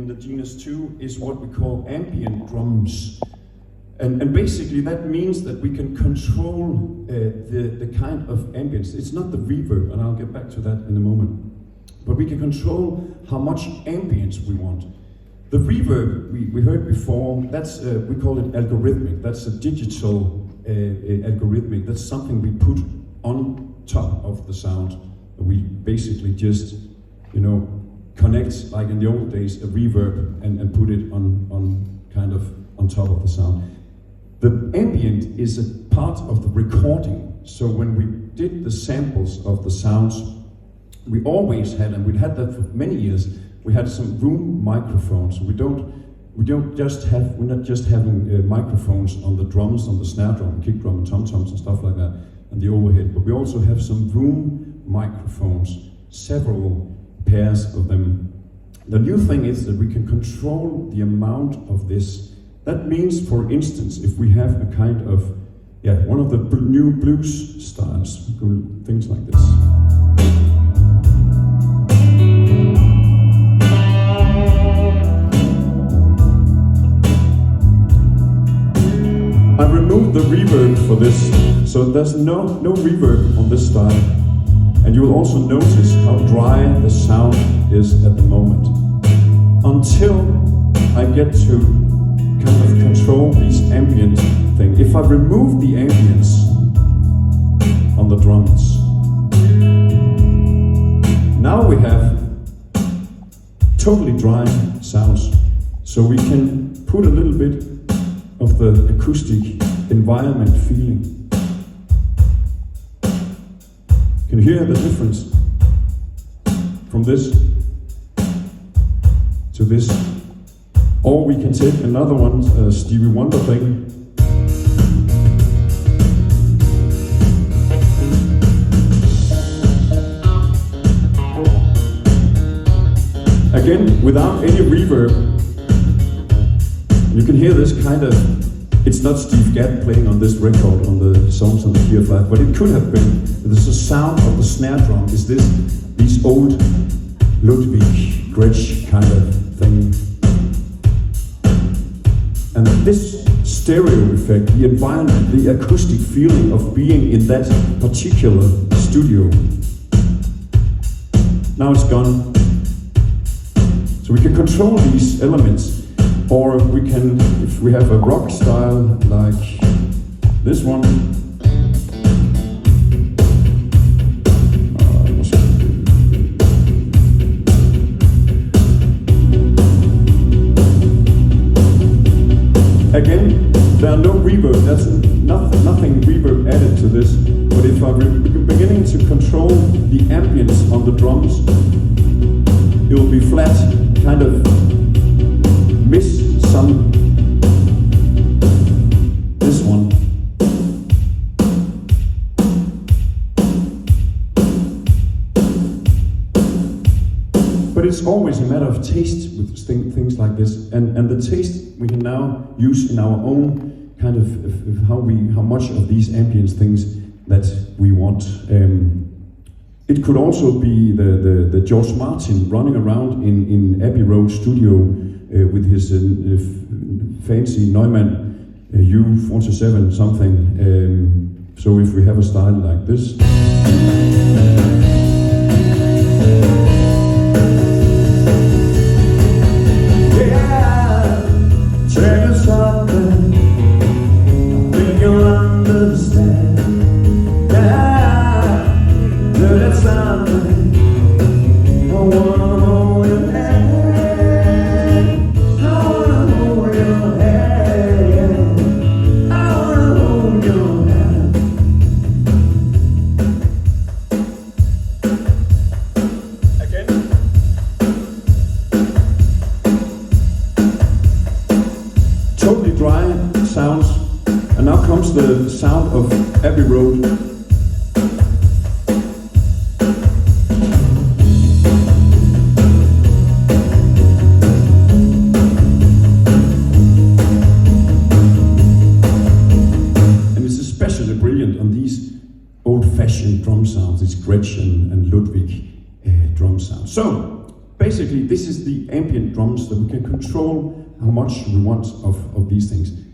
in the Genos 2 is what we call ambient drums. And basically that means that we can control the kind of ambience. It's not the reverb, and I'll get back to that in a moment. But we can control how much ambience we want. The reverb we heard before, that's we call it algorithmic. That's a digital algorithmic. That's something we put on top of the sound. We basically just, connect, like in the old days, a reverb and put it on kind of on top of the sound. The ambient is a part of the recording. So when we did the samples of the sounds, we always had, and we'd had that for many years, we had some room microphones. We're not just having microphones on the drums, on the snare drum, kick drum, and tom-toms and stuff like that, and the overhead, but we also have some room microphones, several pairs of them. The new thing is that we can control the amount of this. That means, for instance, if we have a kind of, one of the new blues styles, things like this. I removed the reverb for this, so there's no reverb on this style. And you will also notice how dry the sound is at the moment. Until I get to kind of control this ambient thing. If I remove the ambience on the drums, now we have totally dry sounds. So we can put a little bit of the acoustic environment feeling. Can you hear the difference from this to this? Or we can take another one, Stevie Wonder thing. Again, without any reverb. You can hear this kind of, it's not Steve Gadd playing on this record on the songs on the Key of Life, but it could have been. There's the sound of the snare drum. Is this these old Ludwig Gretsch kind of thing? And this stereo effect, the environment, the acoustic feeling of being in that particular studio, now it's gone. So we can control these elements, or we can, if we have a rock style like this one, again, there are no reverb, that's nothing reverb added to this, but if I'm beginning to control the ambience on the drums, it will be flat, kind of miss some, this one. But it's always a matter of taste with things like this, and the taste we can now use in our own kind of how much of these ambience things that we want. It could also be the George Martin running around in Abbey Road studio with his fancy Neumann U47 something. So if we have a style like this. Totally dry sounds, and now comes the sound of Abbey Road. And it's especially brilliant on these old-fashioned drum sounds, these Gretsch and Ludwig drum sounds. So, basically, this is the ambient drums that we can control how much we want of these things.